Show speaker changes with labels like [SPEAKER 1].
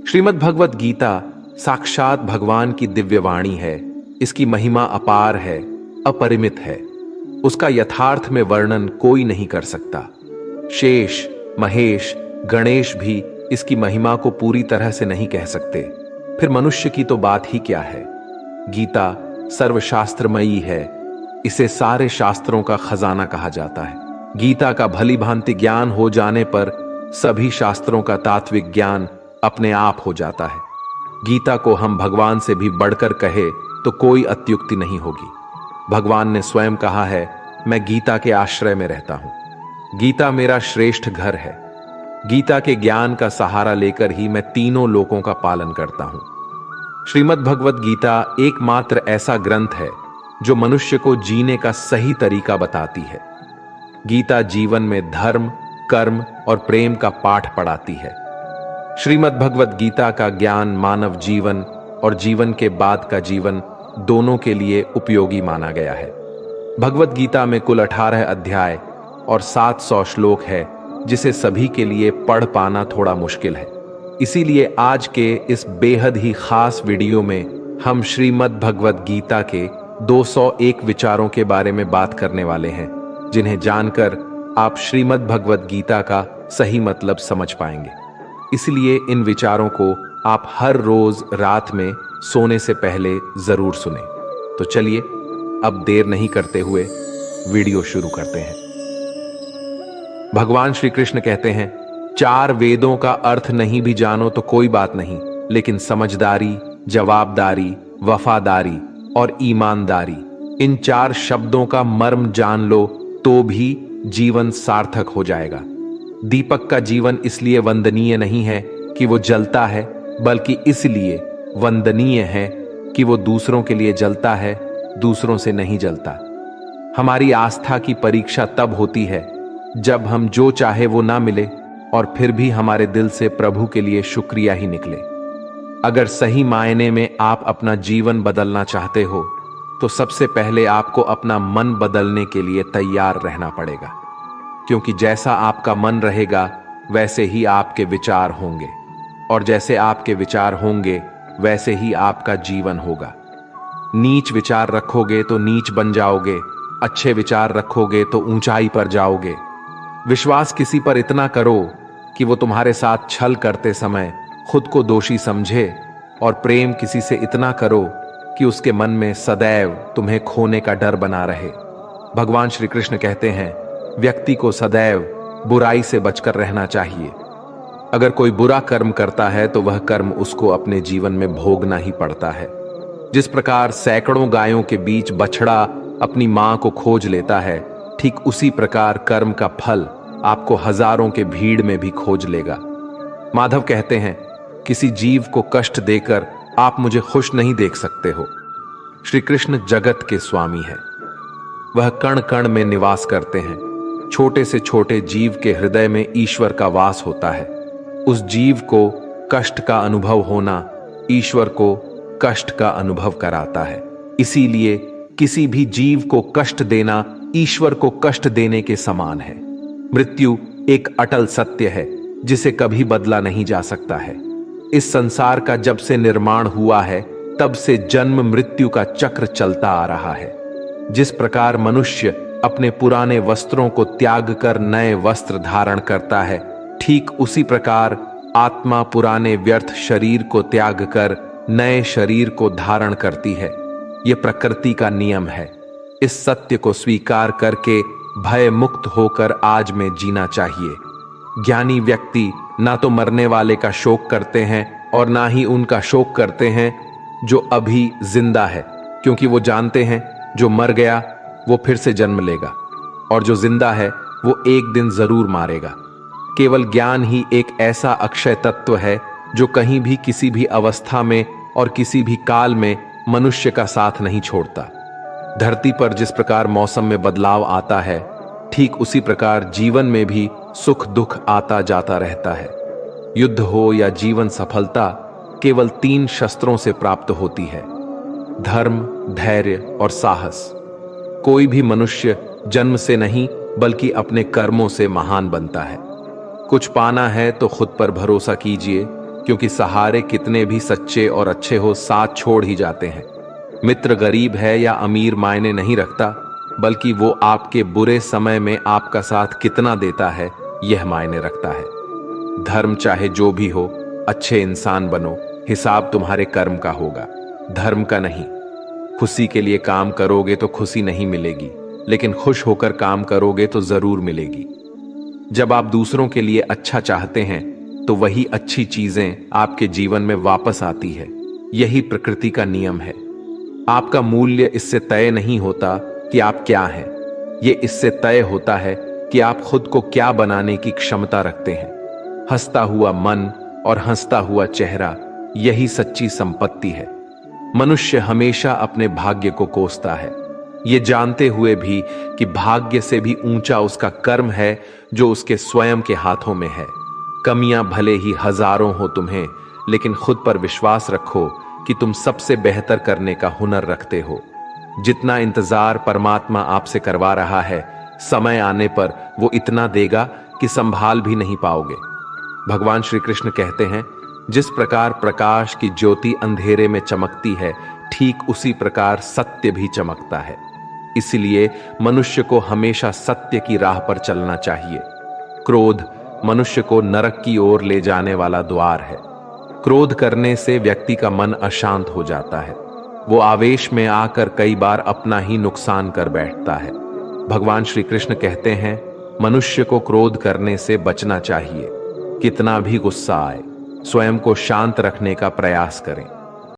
[SPEAKER 1] श्रीमद् भगवत गीता साक्षात भगवान की दिव्य वाणी है। इसकी महिमा अपार है, अपरिमित है। उसका यथार्थ में वर्णन कोई नहीं कर सकता। शेष, महेश, गणेश भी इसकी महिमा को पूरी तरह से नहीं कह सकते। फिर मनुष्य की तो बात ही क्या है। गीता सर्वशास्त्रमयी है। इसे सारे शास्त्रों का खजाना कहा जाता है। गीता का भली भांति ज्ञान हो जाने पर सभी शास्त्रों का तात्विक ज्ञान अपने आप हो जाता है। गीता को हम भगवान से भी बढ़कर कहे तो कोई अत्युक्ति नहीं होगी। भगवान ने स्वयं कहा है, मैं गीता के आश्रय में रहता हूं। गीता मेरा श्रेष्ठ घर है। गीता के ज्ञान का सहारा लेकर ही मैं तीनों लोकों का पालन करता हूं। श्रीमद् भगवत गीता एकमात्र ऐसा ग्रंथ है जो मनुष्य को जीने का सही तरीका बताती है। गीता जीवन में धर्म, कर्म और प्रेम का पाठ पढ़ाती है। श्रीमद् भगवत गीता का ज्ञान मानव जीवन और जीवन के बाद का जीवन दोनों के लिए उपयोगी माना गया है। भगवत गीता में कुल 18 अध्याय और 700 श्लोक है, जिसे सभी के लिए पढ़ पाना थोड़ा मुश्किल है। इसीलिए आज के इस बेहद ही खास वीडियो में हम श्रीमद् भगवत गीता के 201 विचारों के बारे में बात करने वाले हैं, जिन्हें जानकर आप श्रीमद् भगवत गीता का सही मतलब समझ पाएंगे। इसलिए इन विचारों को आप हर रोज रात में सोने से पहले जरूर सुनें। तो चलिए अब देर नहीं करते हुए वीडियो शुरू करते हैं। भगवान श्री कृष्ण कहते हैं, 4 वेदों का अर्थ नहीं भी जानो तो कोई बात नहीं, लेकिन समझदारी, जवाबदारी, वफादारी और ईमानदारी, इन 4 शब्दों का मर्म जान लो तो भी जीवन सार्थक हो जाएगा। दीपक का जीवन इसलिए वंदनीय नहीं है कि वो जलता है, बल्कि इसलिए वंदनीय है कि वो दूसरों के लिए जलता है, दूसरों से नहीं जलता। हमारी आस्था की परीक्षा तब होती है जब हम जो चाहे वो ना मिले और फिर भी हमारे दिल से प्रभु के लिए शुक्रिया ही निकले। अगर सही मायने में आप अपना जीवन बदलना चाहते हो तो सबसे पहले आपको अपना मन बदलने के लिए तैयार रहना पड़ेगा, क्योंकि जैसा आपका मन रहेगा वैसे ही आपके विचार होंगे, और जैसे आपके विचार होंगे वैसे ही आपका जीवन होगा। नीच विचार रखोगे तो नीच बन जाओगे, अच्छे विचार रखोगे तो ऊंचाई पर जाओगे। विश्वास किसी पर इतना करो कि वो तुम्हारे साथ छल करते समय खुद को दोषी समझे, और प्रेम किसी से इतना करो कि उसके मन में सदैव तुम्हें खोने का डर बना रहे। भगवान श्री कृष्ण कहते हैं, व्यक्ति को सदैव बुराई से बचकर रहना चाहिए। अगर कोई बुरा कर्म करता है तो वह कर्म उसको अपने जीवन में भोगना ही पड़ता है। जिस प्रकार सैकड़ों गायों के बीच बछड़ा अपनी मां को खोज लेता है, ठीक उसी प्रकार कर्म का फल आपको हजारों के भीड़ में भी खोज लेगा। माधव कहते हैं, किसी जीव को कष्ट देकर आप मुझे खुश नहीं देख सकते हो। श्री कृष्ण जगत के स्वामी है। वह कण कण में निवास करते हैं। छोटे से छोटे जीव के हृदय में ईश्वर का वास होता है। उस जीव को कष्ट का अनुभव होना ईश्वर को कष्ट का अनुभव कराता है। इसीलिए किसी भी जीव को कष्ट देना ईश्वर को कष्ट देने के समान है। मृत्यु एक अटल सत्य है जिसे कभी बदला नहीं जा सकता है। इस संसार का जब से निर्माण हुआ है तब से जन्म मृत्यु का चक्र चलता आ रहा है। जिस प्रकार मनुष्य अपने पुराने वस्त्रों को त्याग कर नए वस्त्र धारण करता है, ठीक उसी प्रकार आत्मा पुराने व्यर्थ शरीर को त्याग कर नए शरीर को धारण करती है। यह प्रकृति का नियम है। इस सत्य को स्वीकार करके भय मुक्त होकर आज में जीना चाहिए। ज्ञानी व्यक्ति ना तो मरने वाले का शोक करते हैं और ना ही उनका शोक करते हैं जो अभी जिंदा है, क्योंकि वो जानते हैं जो मर गया वो फिर से जन्म लेगा और जो जिंदा है वो एक दिन जरूर मारेगा। केवल ज्ञान ही एक ऐसा अक्षय तत्व है जो कहीं भी किसी भी अवस्था में और किसी भी काल में मनुष्य का साथ नहीं छोड़ता। धरती पर जिस प्रकार मौसम में बदलाव आता है, ठीक उसी प्रकार जीवन में भी सुख दुख आता जाता रहता है। युद्ध हो या जीवन सफलता केवल 3 शस्त्रों से प्राप्त होती है: धर्म, धैर्य और साहस। कोई भी मनुष्य जन्म से नहीं बल्कि अपने कर्मों से महान बनता है। कुछ पाना है तो खुद पर भरोसा कीजिए, क्योंकि सहारे कितने भी सच्चे और अच्छे हो साथ छोड़ ही जाते हैं। मित्र गरीब है या अमीर मायने नहीं रखता, बल्कि वो आपके बुरे समय में आपका साथ कितना देता है यह मायने रखता है। धर्म चाहे जो भी हो, अच्छे इंसान बनो, हिसाब तुम्हारे कर्म का होगा, धर्म का नहीं। खुशी के लिए काम करोगे तो खुशी नहीं मिलेगी, लेकिन खुश होकर काम करोगे तो जरूर मिलेगी। जब आप दूसरों के लिए अच्छा चाहते हैं तो वही अच्छी चीजें आपके जीवन में वापस आती है। यही प्रकृति का नियम है। आपका मूल्य इससे तय नहीं होता कि आप क्या हैं, ये इससे तय होता है कि आप खुद को क्या बनाने की क्षमता रखते हैं। हंसता हुआ मन और हंसता हुआ चेहरा, यही सच्ची संपत्ति है। मनुष्य हमेशा अपने भाग्य को कोसता है, ये जानते हुए भी कि भाग्य से भी ऊंचा उसका कर्म है जो उसके स्वयं के हाथों में है। कमियां भले ही हजारों हो तुम्हें, लेकिन खुद पर विश्वास रखो कि तुम सबसे बेहतर करने का हुनर रखते हो। जितना इंतजार परमात्मा आपसे करवा रहा है, समय आने पर वो इतना देगा कि संभाल भी नहीं पाओगे। भगवान श्री कृष्ण कहते हैं, जिस प्रकार प्रकाश की ज्योति अंधेरे में चमकती है, ठीक उसी प्रकार सत्य भी चमकता है। इसलिए मनुष्य को हमेशा सत्य की राह पर चलना चाहिए। क्रोध मनुष्य को नरक की ओर ले जाने वाला द्वार है। क्रोध करने से व्यक्ति का मन अशांत हो जाता है। वो आवेश में आकर कई बार अपना ही नुकसान कर बैठता है। भगवान श्री कृष्ण कहते हैं, मनुष्य को क्रोध करने से बचना चाहिए। कितना भी गुस्सा आए, स्वयं को शांत रखने का प्रयास करें।